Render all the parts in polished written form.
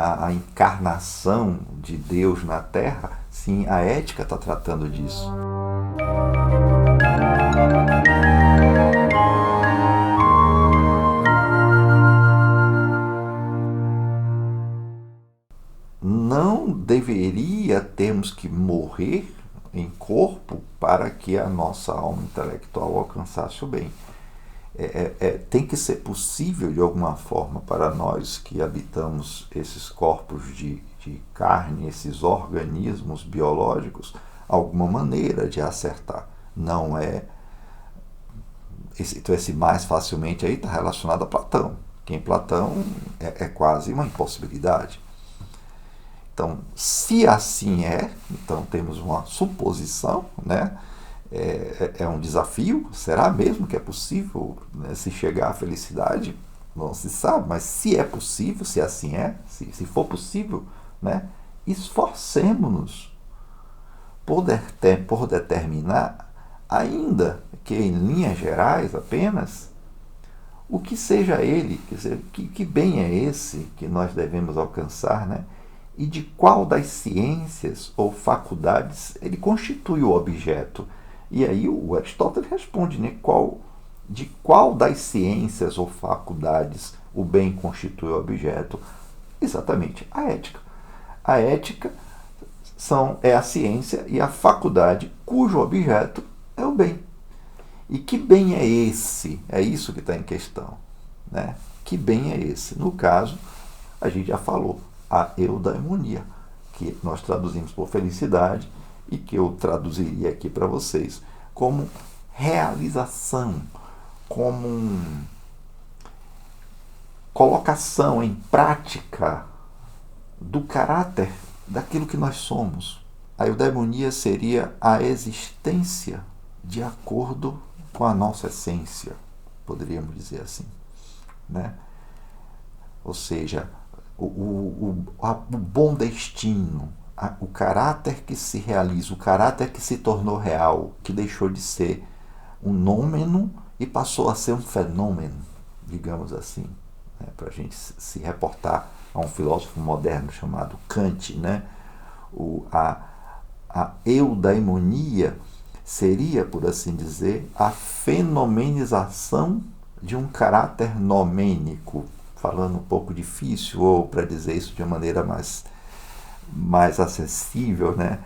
a encarnação de Deus na Terra, sim, a ética está tratando disso. Não deveria termos que morrer em corpo para que a nossa alma intelectual alcançasse o bem. Tem que ser possível de alguma forma para nós que habitamos esses corpos de carne, esses organismos biológicos, alguma maneira de acertar. Não é. Esse mais facilmente aí está relacionado a Platão, que em Platão é quase uma impossibilidade. Então, se assim é, então temos uma suposição, né? É um desafio. Será mesmo que é possível, né, se chegar à felicidade? Não se sabe, mas se é possível, se assim é, se for possível, né, esforcemos-nos por determinar, ainda que em linhas gerais apenas, o que seja ele, quer dizer, que bem é esse que nós devemos alcançar, né? E de qual das ciências ou faculdades ele constitui o objeto. E aí o Aristóteles responde, né, de qual das ciências ou faculdades o bem constitui o objeto? Exatamente, a ética. A ética é a ciência e a faculdade cujo objeto é o bem. E que bem é esse? É isso que está em questão. Né? Que bem é esse? No caso, a gente já falou, a eudaimonia, que nós traduzimos por felicidade e que eu traduziria aqui para vocês como realização, como colocação em prática do caráter daquilo que nós somos. A eudaimonia seria a existência de acordo com a nossa essência, poderíamos dizer assim, né? Ou seja, o bom destino, o caráter que se realiza, o caráter que se tornou real, que deixou de ser um nômeno e passou a ser um fenômeno, digamos assim, né? Para a gente se reportar a um filósofo moderno chamado Kant, né? A eudaimonia seria, por assim dizer, a fenomenização de um caráter nomênico, falando um pouco difícil, ou para dizer isso de uma maneira mais acessível, né?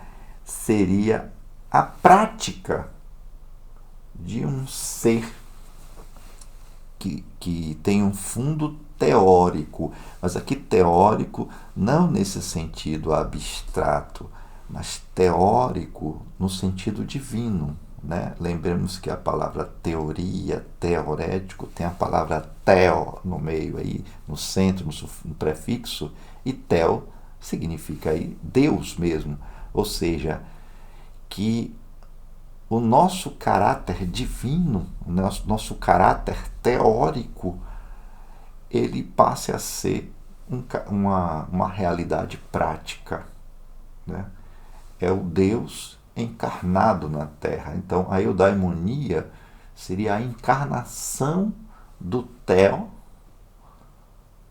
Seria a prática de um ser que tem um fundo teórico, mas aqui teórico não nesse sentido abstrato, mas teórico no sentido divino. Né? Lembremos que a palavra teoria, teorético, tem a palavra teo no meio, aí, no centro, no prefixo, e teo significa aí Deus mesmo, ou seja, que o nosso caráter divino, o nosso caráter teórico, ele passe a ser uma realidade prática. Né? É o Deus encarnado na Terra. Então, a eudaimonia seria a encarnação do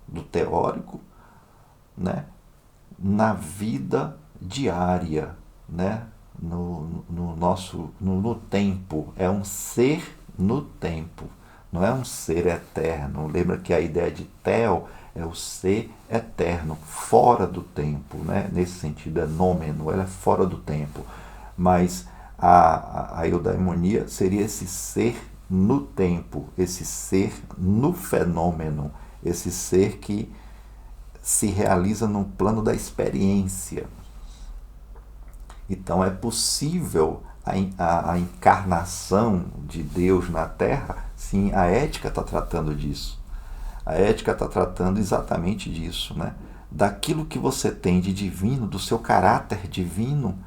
do teórico, né, na vida diária, né, no tempo. É um ser no tempo, não é um ser eterno. Lembra que a ideia de theo é o ser eterno, fora do tempo, né? Nesse sentido é nômeno, ela é fora do tempo. Mas a eudaimonia seria esse ser no tempo, esse ser no fenômeno, esse ser que se realiza no plano da experiência. Então é possível a encarnação de Deus na Terra, sim, a ética está tratando disso. A ética está tratando exatamente disso, né? Daquilo que você tem de divino, do seu caráter divino,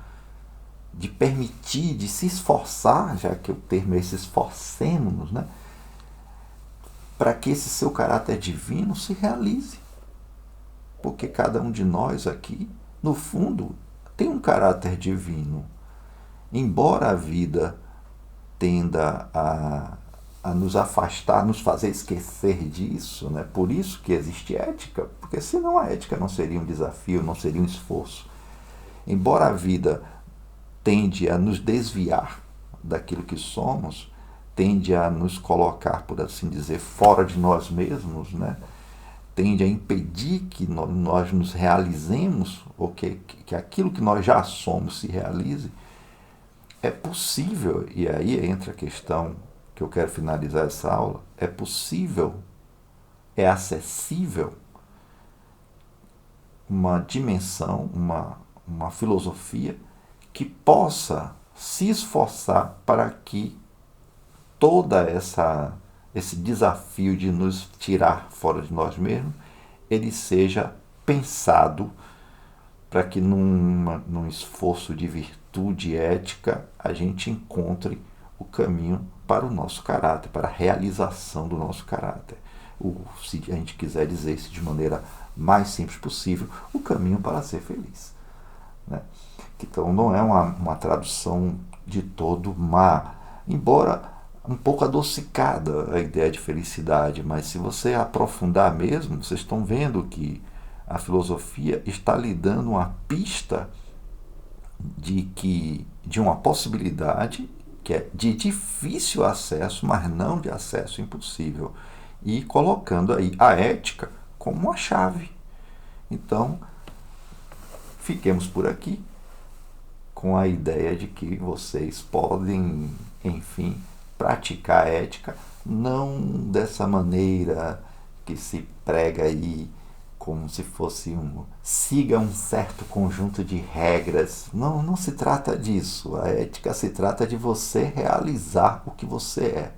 de permitir, de se esforçar, já que o termo é se esforcemos, né? Para que esse seu caráter divino se realize. Porque cada um de nós aqui, no fundo, tem um caráter divino. Embora a vida tenda a nos afastar, nos fazer esquecer disso, né? Por isso que existe ética, porque senão a ética não seria um desafio, não seria um esforço. Embora a vida tende a nos desviar daquilo que somos, tende a nos colocar, por assim dizer, fora de nós mesmos, né? Tende a impedir que nós nos realizemos, ou que aquilo que nós já somos se realize. É possível, e aí entra a questão que eu quero finalizar essa aula, é possível, é acessível uma dimensão, uma filosofia que possa se esforçar para que toda esse desafio de nos tirar fora de nós mesmos, ele seja pensado para que num esforço de virtude ética a gente encontre o caminho para o nosso caráter, para a realização do nosso caráter. Se a gente quiser dizer isso de maneira mais simples possível, o caminho para ser feliz. Né? Então não é uma tradução de todo má, embora um pouco adocicada a ideia de felicidade, mas se você aprofundar mesmo, vocês estão vendo que a filosofia está lhe dando uma pista de uma possibilidade que é de difícil acesso, mas não de acesso impossível, e colocando aí a ética como uma chave. Então, fiquemos por aqui com a ideia de que vocês podem, enfim, praticar a ética, não dessa maneira que se prega aí, como se fosse siga um certo conjunto de regras. Não se trata disso. A ética se trata de você realizar o que você é.